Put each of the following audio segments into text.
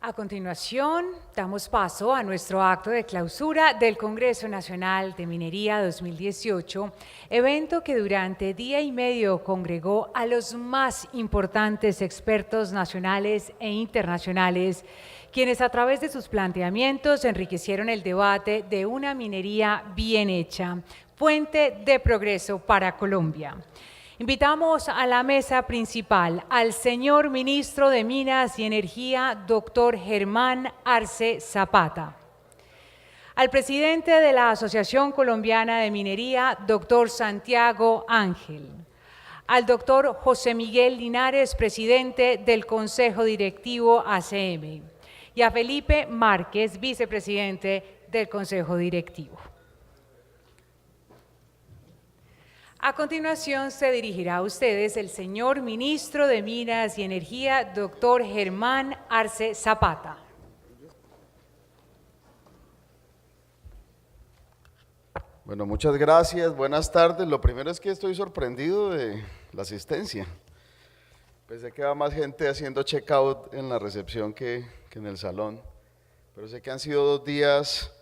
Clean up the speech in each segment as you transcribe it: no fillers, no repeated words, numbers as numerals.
A continuación, damos paso a nuestro acto de clausura del Congreso Nacional de Minería 2018, evento que durante día y medio congregó a los más importantes expertos nacionales e internacionales, quienes a través de sus planteamientos enriquecieron el debate de una minería bien hecha, fuente de progreso para Colombia. Invitamos a la mesa principal al señor Ministro de Minas y Energía, doctor Germán Arce Zapata, al presidente de la Asociación Colombiana de Minería, doctor Santiago Ángel, al doctor José Miguel Linares, presidente del Consejo Directivo ACM, y a Felipe Márquez, vicepresidente del Consejo Directivo. A continuación se dirigirá a ustedes el señor Ministro de Minas y Energía, doctor Germán Arce Zapata. Bueno, muchas gracias, buenas tardes. Lo primero es que estoy sorprendido de la asistencia. Pensé que había más gente haciendo check-out en la recepción que en el salón, pero sé que han sido 2 días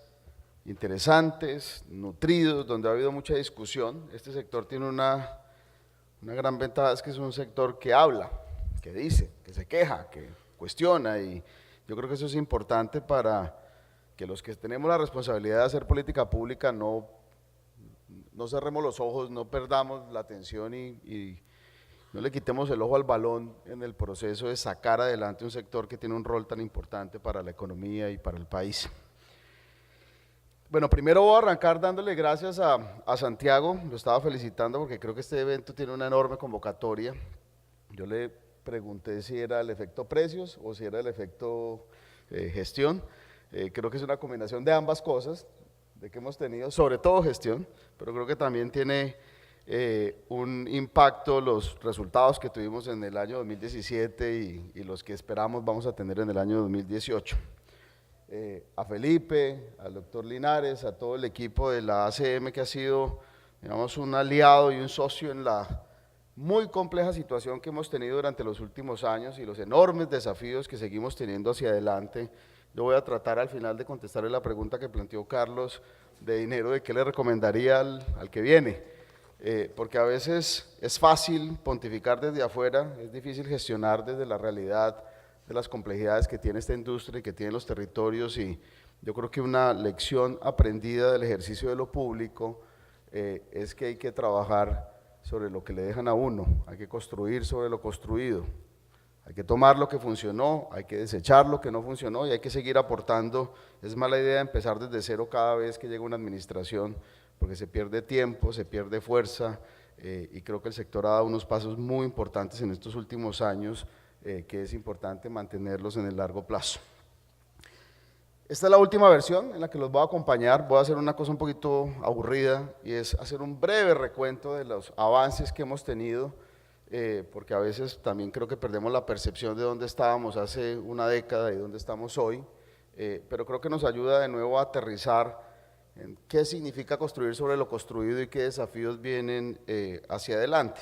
interesantes, nutridos, donde ha habido mucha discusión. Este sector tiene una gran ventaja, es que es un sector que habla, que dice, que se queja, que cuestiona, y yo creo que eso es importante para que los que tenemos la responsabilidad de hacer política pública no cerremos los ojos, no perdamos la atención y no le quitemos el ojo al balón en el proceso de sacar adelante un sector que tiene un rol tan importante para la economía y para el país. Bueno, primero voy a arrancar dándole gracias a Santiago, lo estaba felicitando porque creo que este evento tiene una enorme convocatoria. Yo le pregunté si era el efecto precios o si era el efecto gestión. Creo que es una combinación de ambas cosas, de que hemos tenido, sobre todo gestión, pero creo que también tiene un impacto los resultados que tuvimos en el año 2017 y los que esperamos vamos a tener en el año 2018. A Felipe, al doctor Linares, a todo el equipo de la ACM que ha sido, digamos, un aliado y un socio en la muy compleja situación que hemos tenido durante los últimos años y los enormes desafíos que seguimos teniendo hacia adelante. Yo voy a tratar al final de contestarle la pregunta que planteó Carlos de dinero, de qué le recomendaría al que viene, porque a veces es fácil pontificar desde afuera, es difícil gestionar desde la realidad de las complejidades que tiene esta industria y que tienen los territorios, y yo creo que una lección aprendida del ejercicio de lo público es que hay que trabajar sobre lo que le dejan a uno, hay que construir sobre lo construido, hay que tomar lo que funcionó, hay que desechar lo que no funcionó y hay que seguir aportando. Es mala idea empezar desde cero cada vez que llega una administración, porque se pierde tiempo, se pierde fuerza, y creo que el sector ha dado unos pasos muy importantes en estos últimos años, que es importante mantenerlos en el largo plazo. Esta es la última versión en la que los voy a acompañar. Voy a hacer una cosa un poquito aburrida y es hacer un breve recuento de los avances que hemos tenido, porque a veces también creo que perdemos la percepción de dónde estábamos hace una década y dónde estamos hoy, pero creo que nos ayuda de nuevo a aterrizar en qué significa construir sobre lo construido y qué desafíos vienen hacia adelante.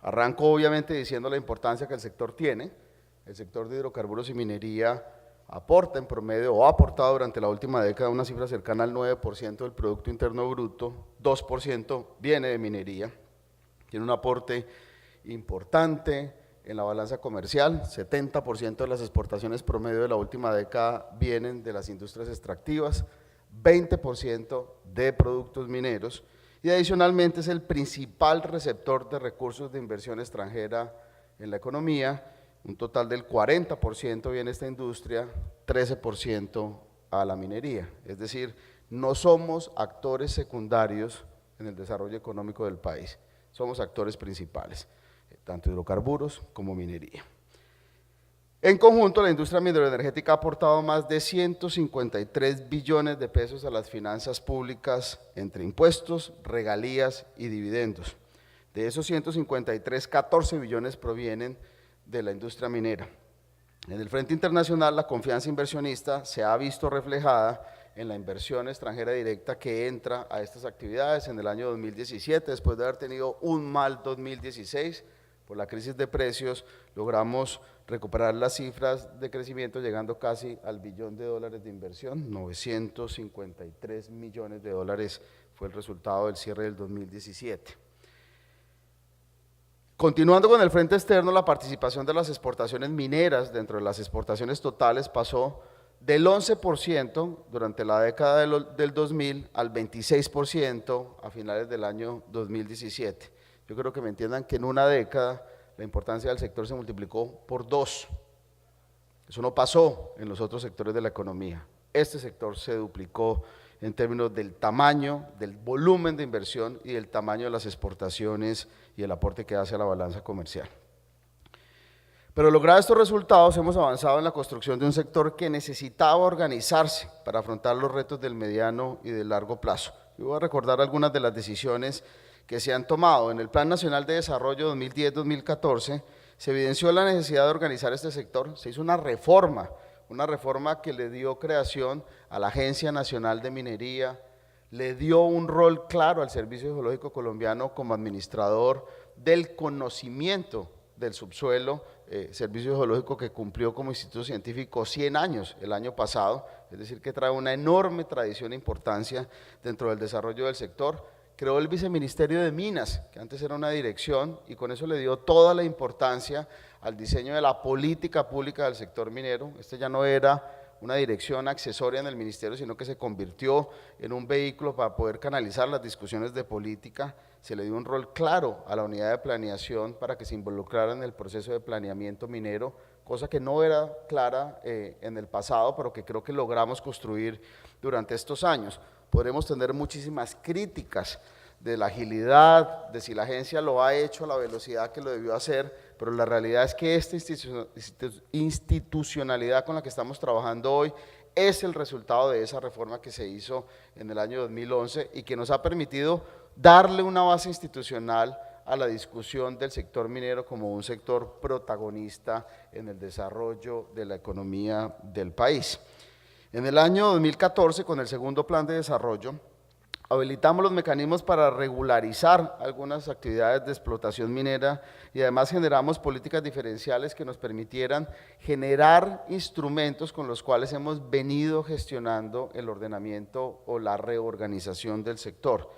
Arranco obviamente diciendo la importancia que el sector tiene. El sector de hidrocarburos y minería aporta en promedio, o ha aportado durante la última década una cifra cercana al 9% del Producto Interno Bruto, 2% viene de minería, tiene un aporte importante en la balanza comercial, 70% de las exportaciones promedio de la última década vienen de las industrias extractivas, 20% de productos mineros, y adicionalmente es el principal receptor de recursos de inversión extranjera en la economía. Un total del 40% viene a esta industria, 13% a la minería, es decir, no somos actores secundarios en el desarrollo económico del país, somos actores principales, tanto hidrocarburos como minería. En conjunto, la industria mineroenergética ha aportado más de 153 billones de pesos a las finanzas públicas entre impuestos, regalías y dividendos. De esos 153, 14 billones provienen de la industria minera. En el frente internacional, la confianza inversionista se ha visto reflejada en la inversión extranjera directa que entra a estas actividades en el año 2017, después de haber tenido un mal 2016, por la crisis de precios, logramos recuperar las cifras de crecimiento llegando casi al $1 billón de inversión, 953 millones de dólares fue el resultado del cierre del 2017. Continuando con el frente externo, la participación de las exportaciones mineras dentro de las exportaciones totales pasó del 11% durante la década del 2000 al 26% a finales del año 2017. Yo creo que me entiendan que en una década la importancia del sector se multiplicó por 2. Eso no pasó en los otros sectores de la economía. Este sector se duplicó en términos del tamaño, del volumen de inversión y del tamaño de las exportaciones y el aporte que hace a la balanza comercial. Pero logrados estos resultados, hemos avanzado en la construcción de un sector que necesitaba organizarse para afrontar los retos del mediano y del largo plazo. Yo voy a recordar algunas de las decisiones que se han tomado. En el Plan Nacional de Desarrollo 2010-2014 se evidenció la necesidad de organizar este sector, se hizo una reforma que le dio creación a la Agencia Nacional de Minería, le dio un rol claro al Servicio Geológico Colombiano como administrador del conocimiento del subsuelo, Servicio Geológico que cumplió como instituto científico 100 años el año pasado, es decir, que trae una enorme tradición e importancia dentro del desarrollo del sector. Creó el Viceministerio de Minas, que antes era una dirección, y con eso le dio toda la importancia al diseño de la política pública del sector minero. Este ya no era una dirección accesoria en el ministerio, sino que se convirtió en un vehículo para poder canalizar las discusiones de política. Se le dio un rol claro a la unidad de planeación para que se involucrara en el proceso de planeamiento minero, cosa que no era clara en el pasado, pero que creo que logramos construir durante estos años. Podremos tener muchísimas críticas de la agilidad, de si la agencia lo ha hecho a la velocidad que lo debió hacer, pero la realidad es que esta institucionalidad con la que estamos trabajando hoy es el resultado de esa reforma que se hizo en el año 2011 y que nos ha permitido darle una base institucional a la discusión del sector minero como un sector protagonista en el desarrollo de la economía del país. En el año 2014, con el segundo plan de desarrollo, habilitamos los mecanismos para regularizar algunas actividades de explotación minera y además generamos políticas diferenciales que nos permitieran generar instrumentos con los cuales hemos venido gestionando el ordenamiento o la reorganización del sector.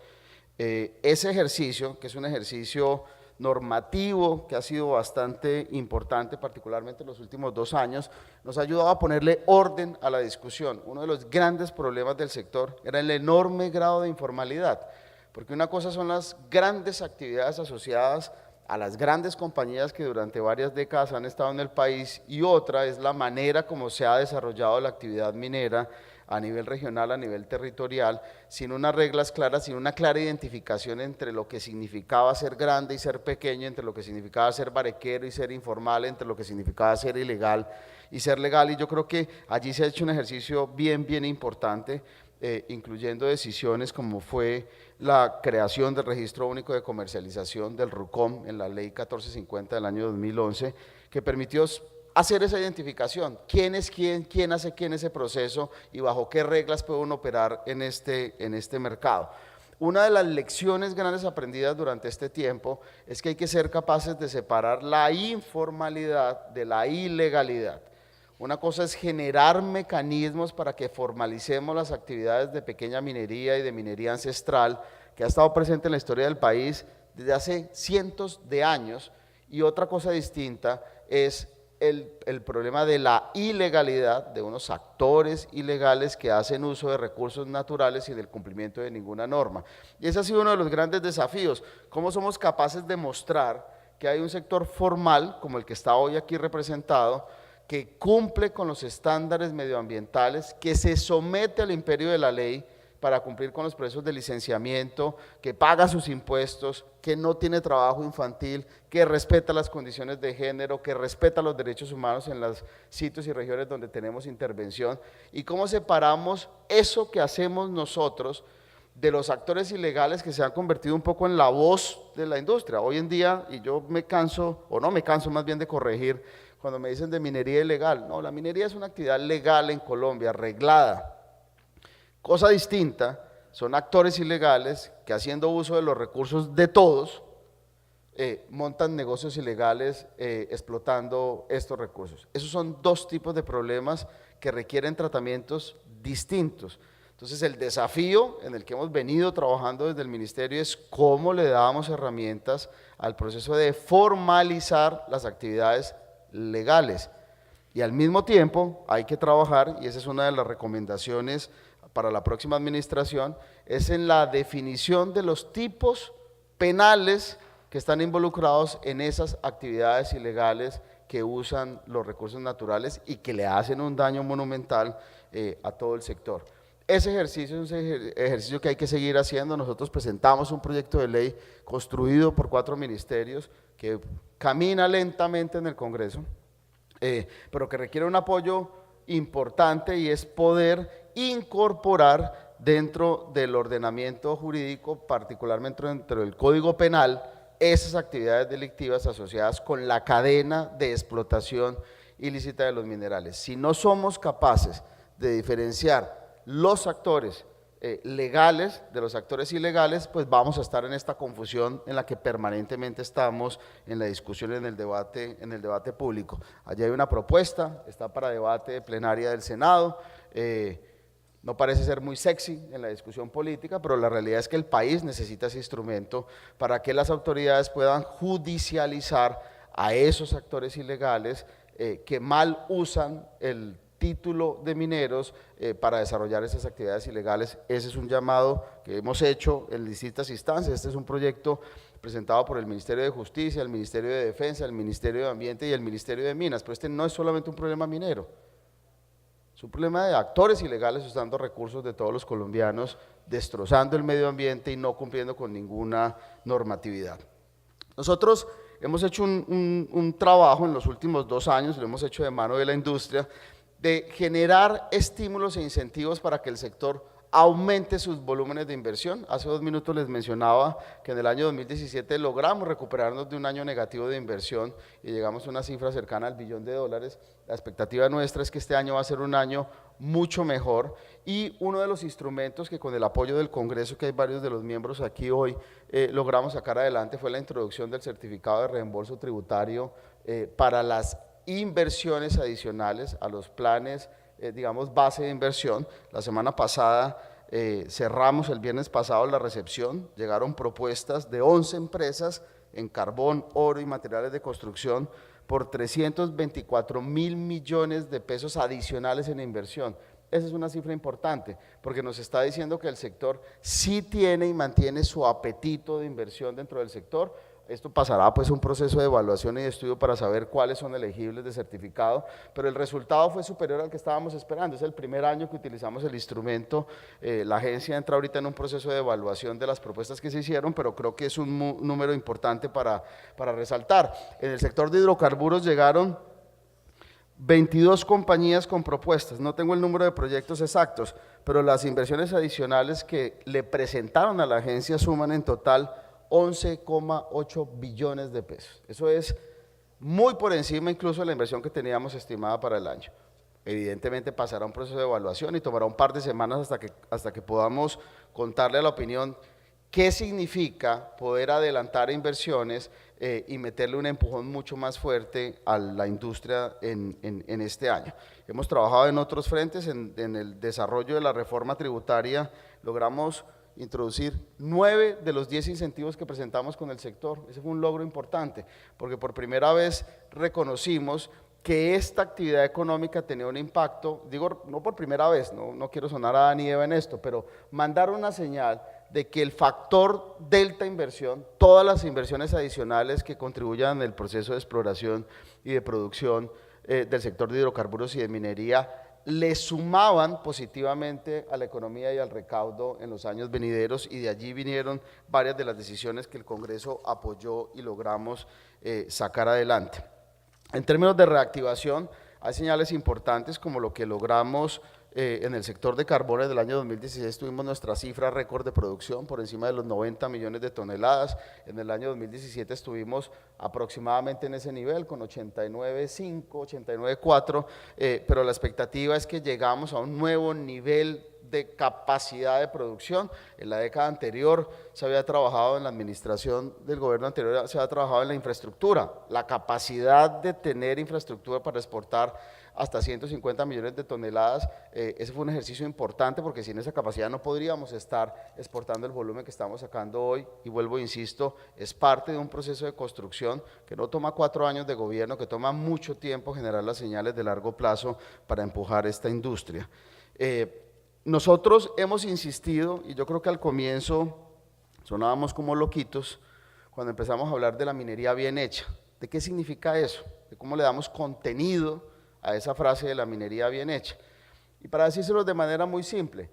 Ese ejercicio, que es un ejercicio normativo que ha sido bastante importante, particularmente en los últimos 2 años, nos ha ayudado a ponerle orden a la discusión. Uno de los grandes problemas del sector era el enorme grado de informalidad, porque una cosa son las grandes actividades asociadas a las grandes compañías que durante varias décadas han estado en el país y otra es la manera como se ha desarrollado la actividad minera a nivel regional, a nivel territorial, sin unas reglas claras, sin una clara identificación entre lo que significaba ser grande y ser pequeño, entre lo que significaba ser barequero y ser informal, entre lo que significaba ser ilegal y ser legal, y yo creo que allí se ha hecho un ejercicio bien importante, incluyendo decisiones como fue la creación del Registro Único de Comercialización del RUCOM en la Ley 1450 del año 2011, que permitió hacer esa identificación, quién es quién hace quién ese proceso y bajo qué reglas puede uno operar en este mercado. Una de las lecciones grandes aprendidas durante este tiempo es que hay que ser capaces de separar la informalidad de la ilegalidad. Una cosa es generar mecanismos para que formalicemos las actividades de pequeña minería y de minería ancestral que ha estado presente en la historia del país desde hace cientos de años, y otra cosa distinta es el problema de la ilegalidad de unos actores ilegales que hacen uso de recursos naturales y del cumplimiento de ninguna norma. Y ese ha sido uno de los grandes desafíos, cómo somos capaces de mostrar que hay un sector formal, como el que está hoy aquí representado, que cumple con los estándares medioambientales, que se somete al imperio de la ley para cumplir con los procesos de licenciamiento, que paga sus impuestos, que no tiene trabajo infantil, que respeta las condiciones de género, que respeta los derechos humanos en los sitios y regiones donde tenemos intervención, y cómo separamos eso que hacemos nosotros de los actores ilegales que se han convertido un poco en la voz de la industria. Hoy en día, y yo me canso, o no me canso más bien de corregir, cuando me dicen de minería ilegal, no, la minería es una actividad legal en Colombia, reglada. Cosa distinta son actores ilegales que haciendo uso de los recursos de todos, montan negocios ilegales explotando estos recursos. Esos son dos tipos de problemas que requieren tratamientos distintos. Entonces el desafío en el que hemos venido trabajando desde el ministerio es cómo le damos herramientas al proceso de formalizar las actividades legales. Y al mismo tiempo hay que trabajar, y esa es una de las recomendaciones para la próxima administración, es en la definición de los tipos penales que están involucrados en esas actividades ilegales que usan los recursos naturales y que le hacen un daño monumental a todo el sector. Ese ejercicio es un ejercicio que hay que seguir haciendo. Nosotros presentamos un proyecto de ley construido por 4 ministerios que camina lentamente en el Congreso, pero que requiere un apoyo importante, y es poder incorporar dentro del ordenamiento jurídico, particularmente dentro del Código Penal, esas actividades delictivas asociadas con la cadena de explotación ilícita de los minerales. Si no somos capaces de diferenciar los actores legales de los actores ilegales, pues vamos a estar en esta confusión en la que permanentemente estamos en la discusión, en el debate público. Allí hay una propuesta, está para debate de plenaria del Senado, no parece ser muy sexy en la discusión política, pero la realidad es que el país necesita ese instrumento para que las autoridades puedan judicializar a esos actores ilegales que mal usan el título de mineros para desarrollar esas actividades ilegales. Ese es un llamado que hemos hecho en distintas instancias. Este es un proyecto presentado por el Ministerio de Justicia, el Ministerio de Defensa, el Ministerio de Ambiente y el Ministerio de Minas, pero este no es solamente un problema minero, es un problema de actores ilegales usando recursos de todos los colombianos, destrozando el medio ambiente y no cumpliendo con ninguna normatividad. Nosotros hemos hecho un trabajo en los últimos 2 años, lo hemos hecho de mano de la industria, de generar estímulos e incentivos para que el sector aumente sus volúmenes de inversión. Hace 2 minutos les mencionaba que en el año 2017 logramos recuperarnos de un año negativo de inversión y llegamos a una cifra cercana al $1 billón. La expectativa nuestra es que este año va a ser un año mucho mejor, y uno de los instrumentos que con el apoyo del Congreso, que hay varios de los miembros aquí hoy, logramos sacar adelante fue la introducción del certificado de reembolso tributario para las inversiones adicionales a los planes, digamos, base de inversión. La semana pasada cerramos, el viernes pasado, la recepción. Llegaron propuestas de 11 empresas en carbón, oro y materiales de construcción por 324.000 millones de pesos adicionales en inversión. Esa es una cifra importante, porque nos está diciendo que el sector sí tiene y mantiene su apetito de inversión dentro del sector. Esto pasará pues un proceso de evaluación y de estudio para saber cuáles son elegibles de certificado, pero el resultado fue superior al que estábamos esperando. Es el primer año que utilizamos el instrumento. La agencia entra ahorita en un proceso de evaluación de las propuestas que se hicieron, pero creo que es un número importante para resaltar. En el sector de hidrocarburos llegaron 22 compañías con propuestas. No tengo el número de proyectos exactos, pero las inversiones adicionales que le presentaron a la agencia suman en total 11,8 billones de pesos. Eso es muy por encima incluso de la inversión que teníamos estimada para el año. Evidentemente pasará un proceso de evaluación y tomará un par de semanas hasta que podamos contarle a la opinión qué significa poder adelantar inversiones y meterle un empujón mucho más fuerte a la industria en este año. Hemos trabajado en otros frentes, en el desarrollo de la reforma tributaria. Logramos introducir 9 de los 10 incentivos que presentamos con el sector. Ese fue un logro importante, porque por primera vez reconocimos que esta actividad económica tenía un impacto, digo, no por primera vez, no quiero sonar a Adán y Eva en esto, pero mandar una señal de que el factor delta inversión, todas las inversiones adicionales que contribuyan en el proceso de exploración y de producción del sector de hidrocarburos y de minería, le sumaban positivamente a la economía y al recaudo en los años venideros, y de allí vinieron varias de las decisiones que el Congreso apoyó y logramos sacar adelante. En términos de reactivación, hay señales importantes como lo que logramos en el sector de carbones del año 2016. Tuvimos nuestra cifra récord de producción por encima de los 90 millones de toneladas. En el año 2017 estuvimos aproximadamente en ese nivel con 89,5, 89,4, pero la expectativa es que llegamos a un nuevo nivel de capacidad de producción. En la década anterior se había trabajado en la administración del gobierno anterior, se había trabajado en la infraestructura, la capacidad de tener infraestructura para exportar hasta 150 millones de toneladas. Ese fue un ejercicio importante porque sin esa capacidad no podríamos estar exportando el volumen que estamos sacando hoy, y vuelvo, insisto, es parte de un proceso de construcción que no toma 4 años de gobierno, que toma mucho tiempo generar las señales de largo plazo para empujar esta industria. Nosotros hemos insistido, y yo creo que al comienzo sonábamos como loquitos cuando empezamos a hablar de la minería bien hecha. ¿De qué significa eso? De cómo le damos contenido a esa frase de la minería bien hecha. Y para decírselo de manera muy simple,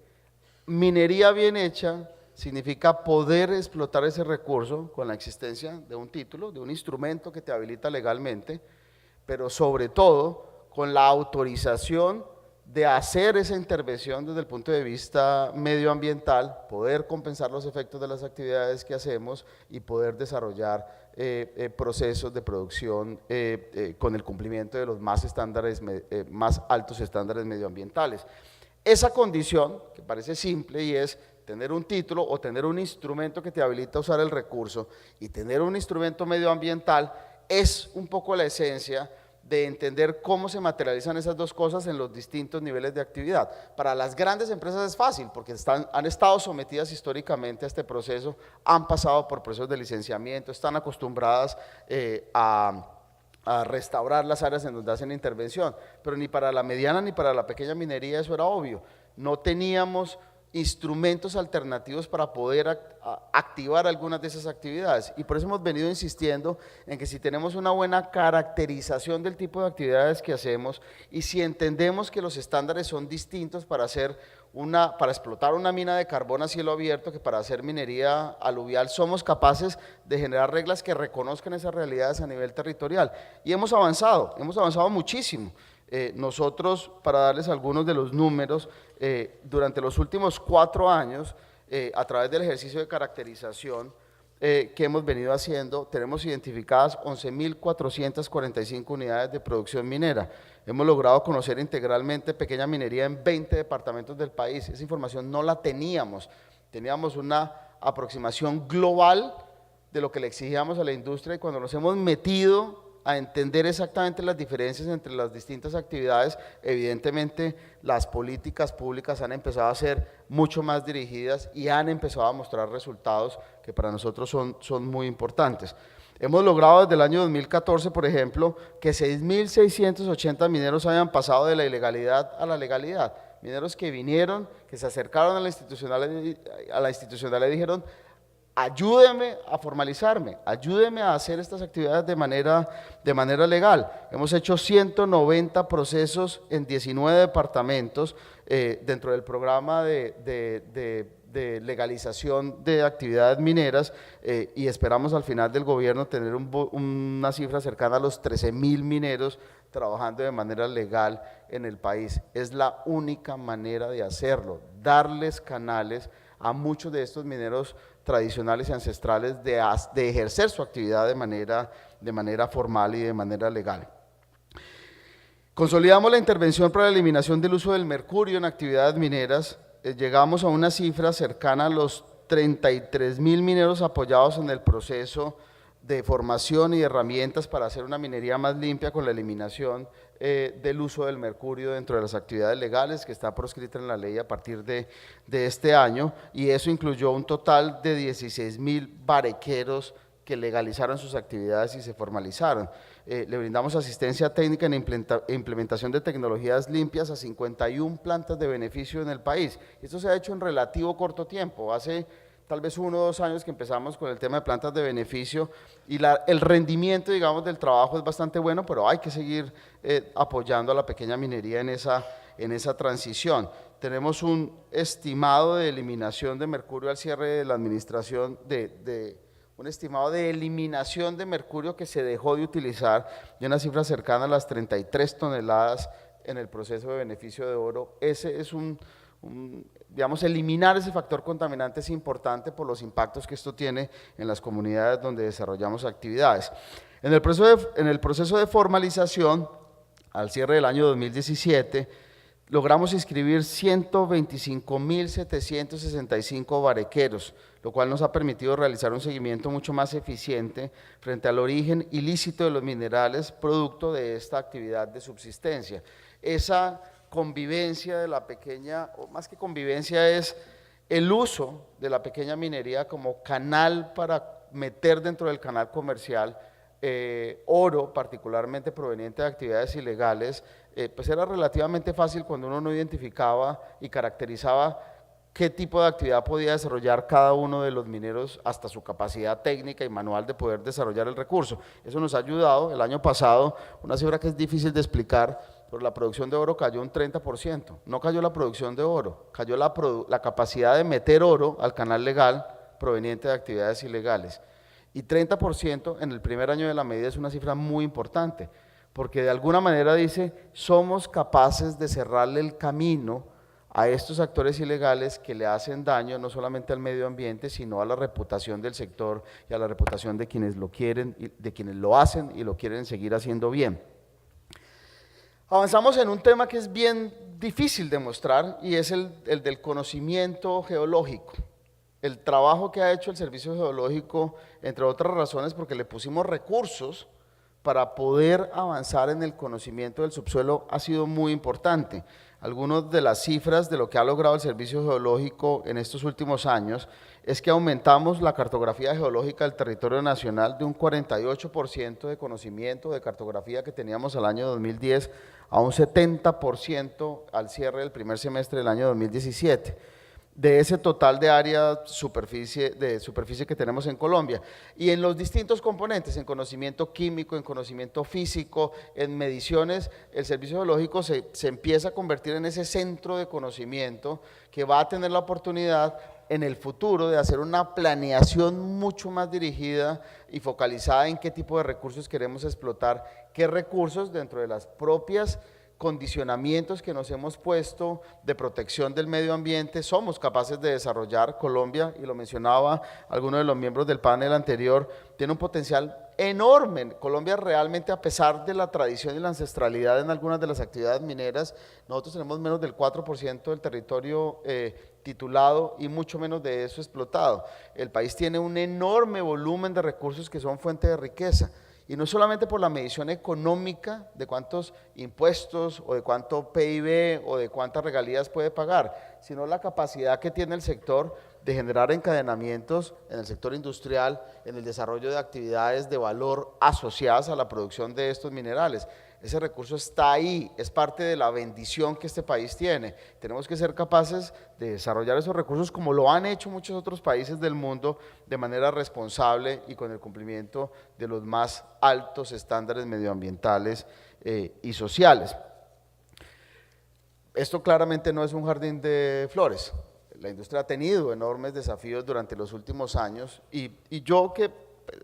minería bien hecha significa poder explotar ese recurso con la existencia de un título, de un instrumento que te habilita legalmente, pero sobre todo con la autorización de hacer esa intervención desde el punto de vista medioambiental, poder compensar los efectos de las actividades que hacemos y poder desarrollar procesos de producción con el cumplimiento de los más altos estándares medioambientales. Esa condición, que parece simple, y es tener un título o tener un instrumento que te habilita a usar el recurso y tener un instrumento medioambiental, es un poco la esencia de entender cómo se materializan esas dos cosas en los distintos niveles de actividad. Para las grandes empresas es fácil, porque han estado sometidas históricamente a este proceso, han pasado por procesos de licenciamiento, están acostumbradas a restaurar las áreas en donde hacen intervención, pero ni para la mediana ni para la pequeña minería eso era obvio. No teníamos instrumentos alternativos para poder activar algunas de esas actividades, y por eso hemos venido insistiendo en que si tenemos una buena caracterización del tipo de actividades que hacemos, y si entendemos que los estándares son distintos para explotar una mina de carbón a cielo abierto que para hacer minería aluvial, somos capaces de generar reglas que reconozcan esas realidades a nivel territorial, y hemos avanzado muchísimo. Nosotros, para darles algunos de los números, durante los últimos 4 años, a través del ejercicio de caracterización que hemos venido haciendo, tenemos identificadas 11.445 unidades de producción minera. Hemos logrado conocer integralmente pequeña minería en 20 departamentos del país. Esa información no la teníamos una aproximación global de lo que le exigíamos a la industria, y cuando nos hemos metido a entender exactamente las diferencias entre las distintas actividades, evidentemente las políticas públicas han empezado a ser mucho más dirigidas y han empezado a mostrar resultados que para nosotros son muy importantes. Hemos logrado desde el año 2014, por ejemplo, que 6.680 mineros hayan pasado de la ilegalidad a la legalidad. Mineros que vinieron, que se acercaron a la institucionalidad y dijeron: ayúdeme a formalizarme, ayúdeme a hacer estas actividades de manera legal. Hemos hecho 190 procesos en 19 departamentos dentro del programa de legalización de actividades mineras, y esperamos al final del gobierno tener una cifra cercana a los 13.000 mineros trabajando de manera legal en el país. Es la única manera de hacerlo, darles canales a muchos de estos mineros tradicionales y ancestrales de ejercer su actividad de manera formal y de manera legal. Consolidamos la intervención para la eliminación del uso del mercurio en actividades mineras. Llegamos a una cifra cercana a los 33.000 mineros apoyados en el proceso de formación y de herramientas para hacer una minería más limpia con la eliminación del uso del mercurio dentro de las actividades legales, que está proscrita en la ley a partir de este año, y eso incluyó un total de 16.000 barequeros que legalizaron sus actividades y se formalizaron. Le brindamos asistencia técnica en implementación de tecnologías limpias a 51 plantas de beneficio en el país. Esto se ha hecho en relativo corto tiempo, hace tal vez 1 o 2 años que empezamos con el tema de plantas de beneficio, y el rendimiento, digamos, del trabajo es bastante bueno, pero hay que seguir apoyando a la pequeña minería en esa transición. Tenemos un estimado de eliminación de mercurio al cierre de la administración, un estimado de eliminación de mercurio que se dejó de utilizar, de una cifra cercana a las 33 toneladas en el proceso de beneficio de oro. Ese es digamos, eliminar ese factor contaminante es importante por los impactos que esto tiene en las comunidades donde desarrollamos actividades. En el proceso de formalización, al cierre del año 2017, logramos inscribir 125.765 barequeros, lo cual nos ha permitido realizar un seguimiento mucho más eficiente frente al origen ilícito de los minerales producto de esta actividad de subsistencia. Esa convivencia de la pequeña, o más que convivencia, es el uso de la pequeña minería como canal para meter dentro del canal comercial oro, particularmente proveniente de actividades ilegales, pues era relativamente fácil cuando uno no identificaba y caracterizaba qué tipo de actividad podía desarrollar cada uno de los mineros hasta su capacidad técnica y manual de poder desarrollar el recurso. Eso nos ha ayudado. El año pasado, una cifra que es difícil de explicar, pero la producción de oro cayó un 30%. No cayó la producción de oro, cayó la capacidad de meter oro al canal legal proveniente de actividades ilegales. Y 30% en el primer año de la medida es una cifra muy importante, porque de alguna manera dice, somos capaces de cerrarle el camino a estos actores ilegales que le hacen daño no solamente al medio ambiente, sino a la reputación del sector y a la reputación de quienes lo quieren, de quienes lo hacen y lo quieren seguir haciendo bien. Avanzamos en un tema que es bien difícil de mostrar y es el del conocimiento geológico. El trabajo que ha hecho el Servicio Geológico, entre otras razones, porque le pusimos recursos para poder avanzar en el conocimiento del subsuelo, ha sido muy importante. Algunas de las cifras de lo que ha logrado el Servicio Geológico en estos últimos años es que aumentamos la cartografía geológica del territorio nacional de un 48% de conocimiento de cartografía que teníamos al año 2010 a un 70% al cierre del primer semestre del año 2017. De ese total de área de superficie que tenemos en Colombia. Y en los distintos componentes, en conocimiento químico, en conocimiento físico, en mediciones, el Servicio Geológico se empieza a convertir en ese centro de conocimiento que va a tener la oportunidad en el futuro de hacer una planeación mucho más dirigida y focalizada en qué tipo de recursos queremos explotar, qué recursos dentro de las propias condicionamientos que nos hemos puesto de protección del medio ambiente somos capaces de desarrollar. Colombia, y lo mencionaba alguno de los miembros del panel anterior, tiene un potencial enorme. Colombia realmente, a pesar de la tradición y la ancestralidad en algunas de las actividades mineras, nosotros tenemos menos del 4% del territorio titulado y mucho menos de eso explotado. El país tiene un enorme volumen de recursos que son fuente de riqueza. Y no solamente por la medición económica de cuántos impuestos o de cuánto PIB o de cuántas regalías puede pagar, sino la capacidad que tiene el sector de generar encadenamientos en el sector industrial, en el desarrollo de actividades de valor asociadas a la producción de estos minerales. Ese recurso está ahí, es parte de la bendición que este país tiene. Tenemos que ser capaces de desarrollar esos recursos como lo han hecho muchos otros países del mundo de manera responsable y con el cumplimiento de los más altos estándares medioambientales y sociales. Esto claramente no es un jardín de flores. La industria ha tenido enormes desafíos durante los últimos años y yo que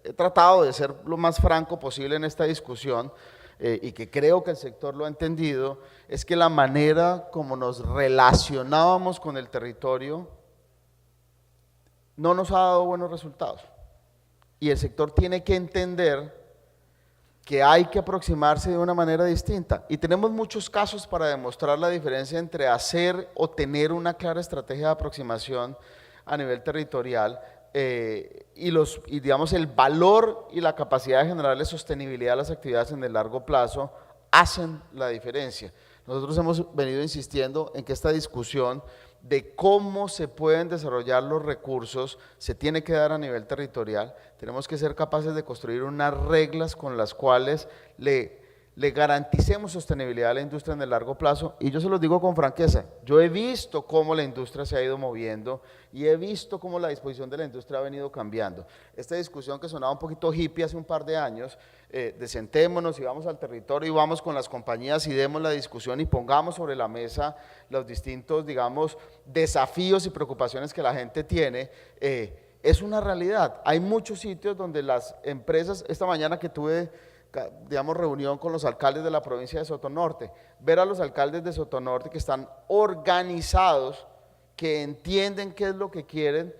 he tratado de ser lo más franco posible en esta discusión, y que creo que el sector lo ha entendido, es que la manera como nos relacionábamos con el territorio no nos ha dado buenos resultados. Y el sector tiene que entender que hay que aproximarse de una manera distinta. Y tenemos muchos casos para demostrar la diferencia entre hacer o tener una clara estrategia de aproximación a nivel territorial y digamos el valor y la capacidad de generarle sostenibilidad a las actividades en el largo plazo hacen la diferencia. Nosotros hemos venido insistiendo en que esta discusión de cómo se pueden desarrollar los recursos se tiene que dar a nivel territorial. Tenemos que ser capaces de construir unas reglas con las cuales le garanticemos sostenibilidad a la industria en el largo plazo. Y yo se los digo con franqueza, yo he visto cómo la industria se ha ido moviendo y he visto cómo la disposición de la industria ha venido cambiando. Esta discusión que sonaba un poquito hippie hace un par de años, de sentémonos y vamos al territorio y vamos con las compañías y demos la discusión y pongamos sobre la mesa los distintos, digamos, desafíos y preocupaciones que la gente tiene, es una realidad. Hay muchos sitios donde las empresas, esta mañana que tuve, digamos, reunión con los alcaldes de la provincia de Sotonorte, ver a los alcaldes de Sotonorte que están organizados, que entienden qué es lo que quieren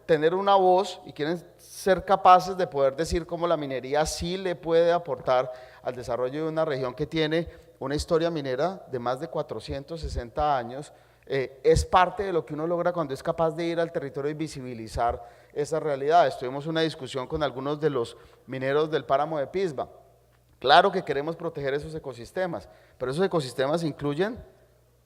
tener una voz y quieren ser capaces de poder decir cómo la minería sí le puede aportar al desarrollo de una región que tiene una historia minera de más de 460 años, es parte de lo que uno logra cuando es capaz de ir al territorio y visibilizar esas realidades. Tuvimos una discusión con algunos de los mineros del páramo de Pisba. Claro que queremos proteger esos ecosistemas, pero esos ecosistemas incluyen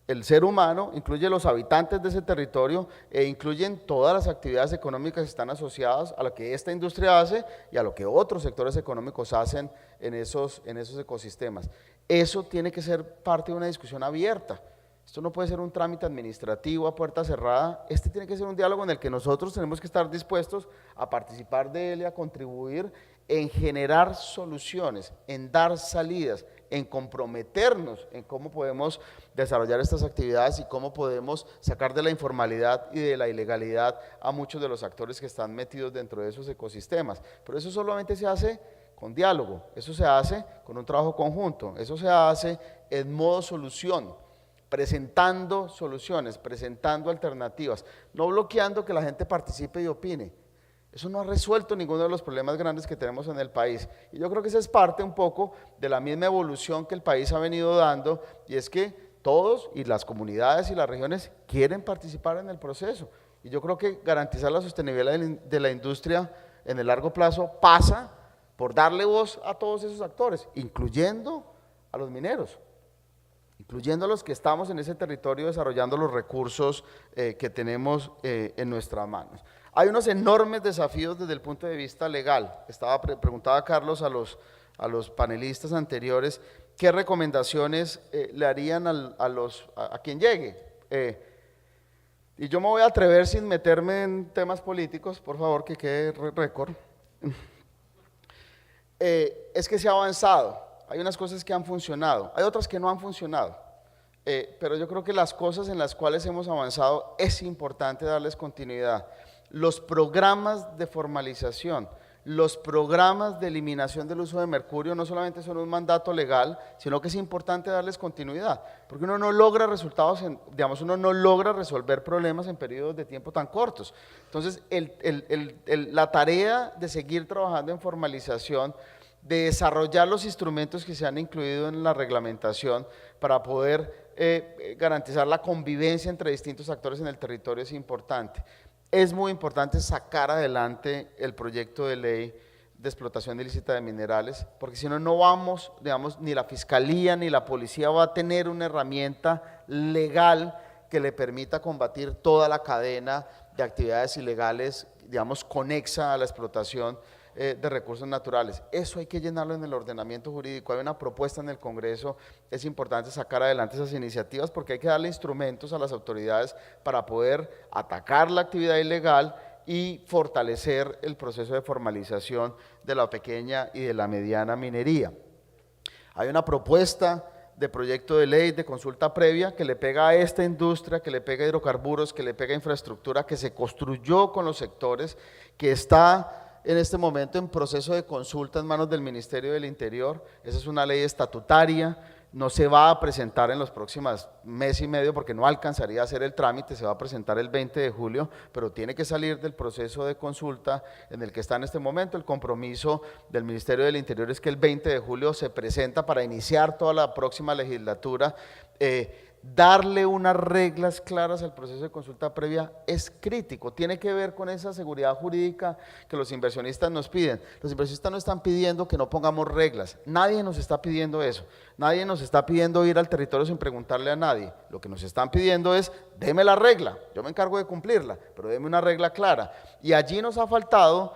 el ser humano, incluye los habitantes de ese territorio e incluyen todas las actividades económicas que están asociadas a lo que esta industria hace y a lo que otros sectores económicos hacen en esos ecosistemas. Eso tiene que ser parte de una discusión abierta. Esto no puede ser un trámite administrativo a puerta cerrada, este tiene que ser un diálogo en el que nosotros tenemos que estar dispuestos a participar de él y a contribuir en generar soluciones, en dar salidas, en comprometernos en cómo podemos desarrollar estas actividades y cómo podemos sacar de la informalidad y de la ilegalidad a muchos de los actores que están metidos dentro de esos ecosistemas. Pero eso solamente se hace con diálogo, eso se hace con un trabajo conjunto, eso se hace en modo solución, presentando soluciones, presentando alternativas, no bloqueando que la gente participe y opine. Eso no ha resuelto ninguno de los problemas grandes que tenemos en el país. Y yo creo que esa es parte un poco de la misma evolución que el país ha venido dando, y es que todos, y las comunidades y las regiones, quieren participar en el proceso. Y yo creo que garantizar la sostenibilidad de la industria en el largo plazo pasa por darle voz a todos esos actores, incluyendo a los mineros, incluyendo a los que estamos en ese territorio desarrollando los recursos que tenemos en nuestras manos. Hay unos enormes desafíos desde el punto de vista legal. Preguntaba Carlos a los panelistas anteriores, ¿qué recomendaciones le harían a quien llegue? Y yo me voy a atrever sin meterme en temas políticos, por favor, que quede récord. Es que se ha avanzado, hay unas cosas que han funcionado, hay otras que no han funcionado, pero yo creo que las cosas en las cuales hemos avanzado es importante darles continuidad. Los programas de formalización, los programas de eliminación del uso de mercurio no solamente son un mandato legal, sino que es importante darles continuidad, porque uno no logra resultados, uno no logra resolver problemas en periodos de tiempo tan cortos. Entonces, la tarea de seguir trabajando en formalización, de desarrollar los instrumentos que se han incluido en la reglamentación para poder garantizar la convivencia entre distintos actores en el territorio es importante. Es muy importante sacar adelante el proyecto de ley de explotación ilícita de minerales, porque si no, no vamos, ni la Fiscalía ni la Policía va a tener una herramienta legal que le permita combatir toda la cadena de actividades ilegales, conexa a la explotación de recursos naturales. Eso hay que llenarlo en el ordenamiento jurídico. Hay una propuesta en el Congreso, es importante sacar adelante esas iniciativas porque hay que darle instrumentos a las autoridades para poder atacar la actividad ilegal y fortalecer el proceso de formalización de la pequeña y de la mediana minería. Hay una propuesta de proyecto de ley de consulta previa que le pega a esta industria, que le pega a hidrocarburos, que le pega a infraestructura, que se construyó con los sectores, que está en este momento en proceso de consulta en manos del Ministerio del Interior. Esa es una ley estatutaria, no se va a presentar en los próximos mes y medio porque no alcanzaría a hacer el trámite, se va a presentar el 20 de julio, pero tiene que salir del proceso de consulta en el que está en este momento. El compromiso del Ministerio del Interior es que el 20 de julio se presenta para iniciar toda la próxima legislatura. Darle unas reglas claras al proceso de consulta previa es crítico, tiene que ver con esa seguridad jurídica que los inversionistas nos piden. Los inversionistas no están pidiendo que no pongamos reglas, nadie nos está pidiendo eso, nadie nos está pidiendo ir al territorio sin preguntarle a nadie. Lo que nos están pidiendo es, deme la regla, yo me encargo de cumplirla, pero deme una regla clara. Y allí nos ha faltado,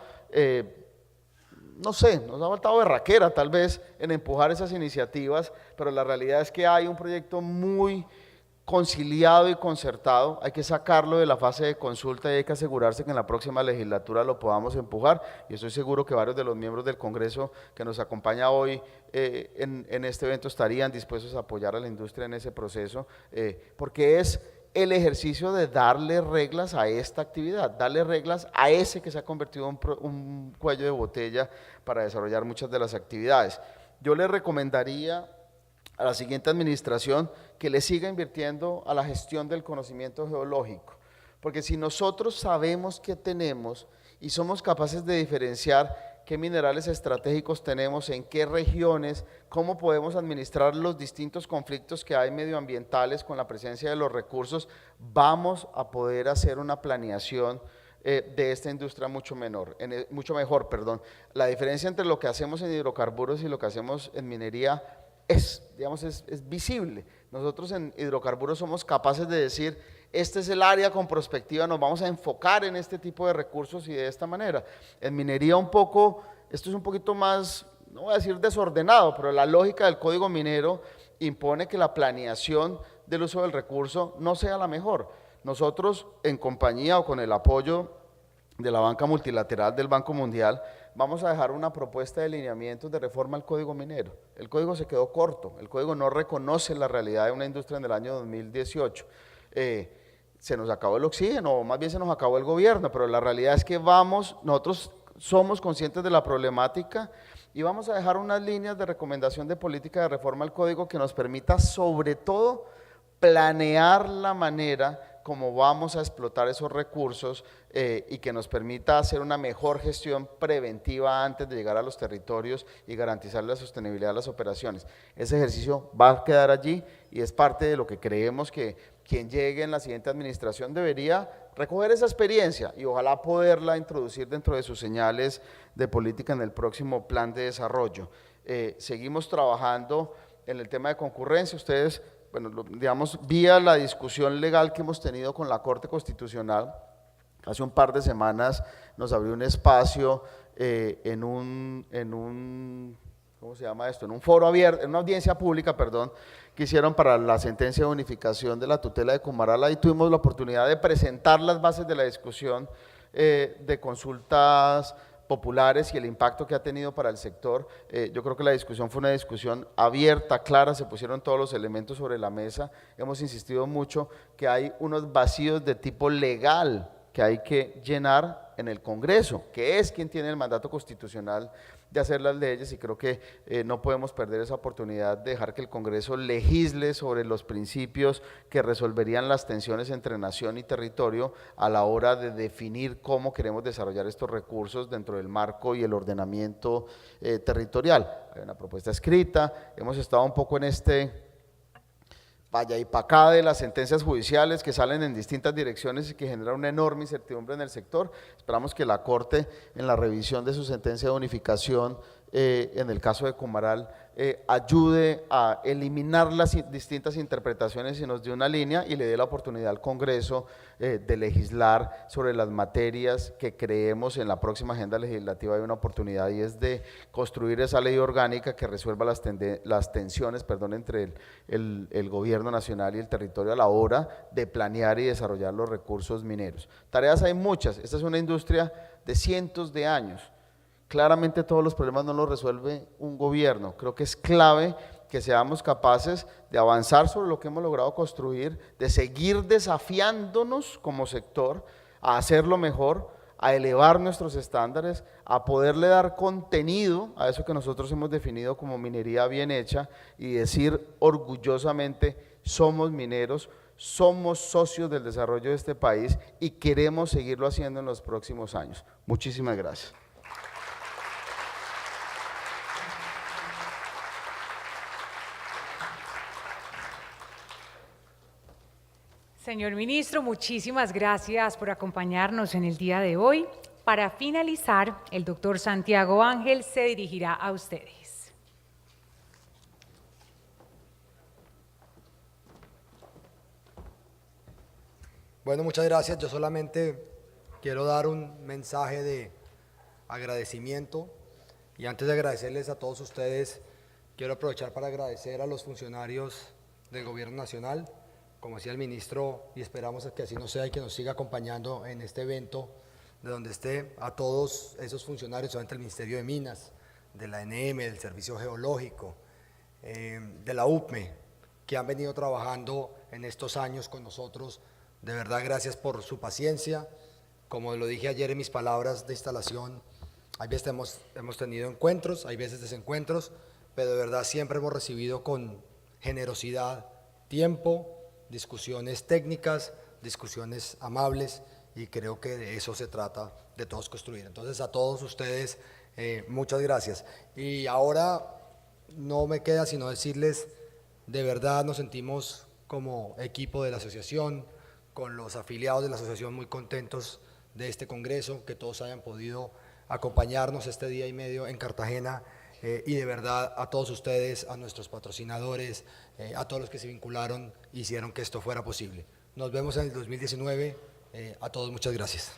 nos ha faltado berraquera tal vez en empujar esas iniciativas, pero la realidad es que hay un proyecto muy conciliado y concertado, hay que sacarlo de la fase de consulta y hay que asegurarse que en la próxima legislatura lo podamos empujar, y estoy seguro que varios de los miembros del Congreso que nos acompaña hoy en este evento estarían dispuestos a apoyar a la industria en ese proceso, porque es el ejercicio de darle reglas a esta actividad, darle reglas a ese que se ha convertido en un cuello de botella para desarrollar muchas de las actividades. Yo le recomendaría a la siguiente administración que le siga invirtiendo a la gestión del conocimiento geológico, porque si nosotros sabemos qué tenemos y somos capaces de diferenciar qué minerales estratégicos tenemos, en qué regiones, cómo podemos administrar los distintos conflictos que hay medioambientales con la presencia de los recursos, vamos a poder hacer una planeación de esta industria mucho mejor, perdón. La diferencia entre lo que hacemos en hidrocarburos y lo que hacemos en minería es visible. Nosotros en hidrocarburos somos capaces de decir, este es el área con prospectiva, nos vamos a enfocar en este tipo de recursos y de esta manera. En minería esto es un poquito más, no voy a decir desordenado, pero la lógica del código minero impone que la planeación del uso del recurso no sea la mejor. Nosotros, en compañía o con el apoyo de la banca multilateral del Banco Mundial, vamos a dejar una propuesta de lineamientos de reforma al código minero. El código se quedó corto, el código no reconoce la realidad de una industria en el año 2018. Se nos acabó el oxígeno, o más bien se nos acabó el gobierno, pero la realidad es que nosotros somos conscientes de la problemática y vamos a dejar unas líneas de recomendación de política de reforma al código que nos permita sobre todo planear la manera como vamos a explotar esos recursos y que nos permita hacer una mejor gestión preventiva antes de llegar a los territorios y garantizar la sostenibilidad de las operaciones. Ese ejercicio va a quedar allí y es parte de lo que creemos que quien llegue en la siguiente administración debería recoger esa experiencia y ojalá poderla introducir dentro de sus señales de política en el próximo plan de desarrollo. Seguimos trabajando en el tema de concurrencia. Ustedes, bueno, digamos, vía la discusión legal que hemos tenido con la Corte Constitucional, hace un par de semanas nos abrió un espacio ¿cómo se llama esto? En un foro abierto, en una audiencia pública, perdón, que hicieron para la sentencia de unificación de la tutela de Comarala, y tuvimos la oportunidad de presentar las bases de la discusión de consultas populares y el impacto que ha tenido para el sector. Yo creo que la discusión fue una discusión abierta, clara, se pusieron todos los elementos sobre la mesa. Hemos insistido mucho que hay unos vacíos de tipo legal que hay que llenar en el Congreso, que es quien tiene el mandato constitucional de hacer las leyes, y creo que no podemos perder esa oportunidad de dejar que el Congreso legisle sobre los principios que resolverían las tensiones entre nación y territorio a la hora de definir cómo queremos desarrollar estos recursos dentro del marco y el ordenamiento territorial. Hay una propuesta escrita, hemos estado un poco en vaya y pa' acá de las sentencias judiciales que salen en distintas direcciones y que generan una enorme incertidumbre en el sector. Esperamos que la Corte, en la revisión de su sentencia de unificación, en el caso de Comaral, ayude a eliminar las distintas interpretaciones y nos dé una línea y le dé la oportunidad al Congreso de legislar sobre las materias que creemos en la próxima agenda legislativa. Hay una oportunidad y es de construir esa ley orgánica que resuelva las tensiones entre el gobierno nacional y el territorio a la hora de planear y desarrollar los recursos mineros. Tareas hay muchas, esta es una industria de cientos de años. Claramente todos los problemas no los resuelve un gobierno. Creo que es clave que seamos capaces de avanzar sobre lo que hemos logrado construir, de seguir desafiándonos como sector a hacerlo mejor, a elevar nuestros estándares, a poderle dar contenido a eso que nosotros hemos definido como minería bien hecha y decir orgullosamente: somos mineros, somos socios del desarrollo de este país y queremos seguirlo haciendo en los próximos años. Muchísimas gracias. Señor ministro, muchísimas gracias por acompañarnos en el día de hoy. Para finalizar, el doctor Santiago Ángel se dirigirá a ustedes. Bueno, muchas gracias. Yo solamente quiero dar un mensaje de agradecimiento, y antes de agradecerles a todos ustedes, quiero aprovechar para agradecer a los funcionarios del Gobierno Nacional, como decía el ministro, y esperamos que así no sea y que nos siga acompañando en este evento, de donde esté, a todos esos funcionarios, solamente el Ministerio de Minas, de la ENM, del Servicio Geológico, de la UPME, que han venido trabajando en estos años con nosotros. De verdad, gracias por su paciencia. Como lo dije ayer en mis palabras de instalación, hay veces hemos tenido encuentros, hay veces desencuentros, pero de verdad siempre hemos recibido con generosidad tiempo, discusiones técnicas, discusiones amables, y creo que de eso se trata, de todos construir. Entonces, a todos ustedes Muchas gracias. Y ahora no me queda sino decirles, de verdad nos sentimos como equipo de la asociación, con los afiliados de la asociación muy contentos de este congreso, que todos hayan podido acompañarnos este día y medio en Cartagena, y de verdad a todos ustedes, a nuestros patrocinadores, a todos los que se vincularon, hicieron que esto fuera posible. Nos vemos en el 2019, a todos muchas gracias.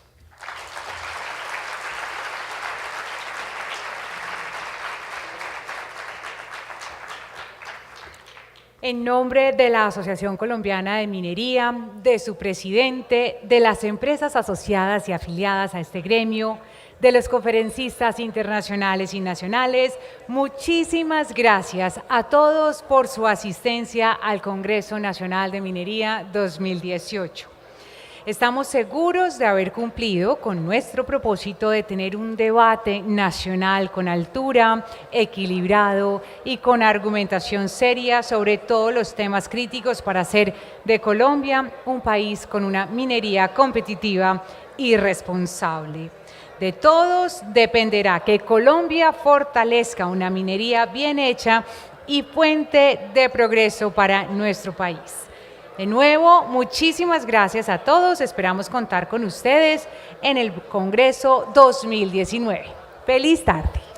En nombre de la Asociación Colombiana de Minería, de su presidente, de las empresas asociadas y afiliadas a este gremio, de los conferencistas internacionales y nacionales, muchísimas gracias a todos por su asistencia al Congreso Nacional de Minería 2018. Estamos seguros de haber cumplido con nuestro propósito de tener un debate nacional con altura, equilibrado y con argumentación seria sobre todos los temas críticos para hacer de Colombia un país con una minería competitiva y responsable. De todos dependerá que Colombia fortalezca una minería bien hecha y fuente de progreso para nuestro país. De nuevo, muchísimas gracias a todos. Esperamos contar con ustedes en el Congreso 2019. ¡Feliz tarde!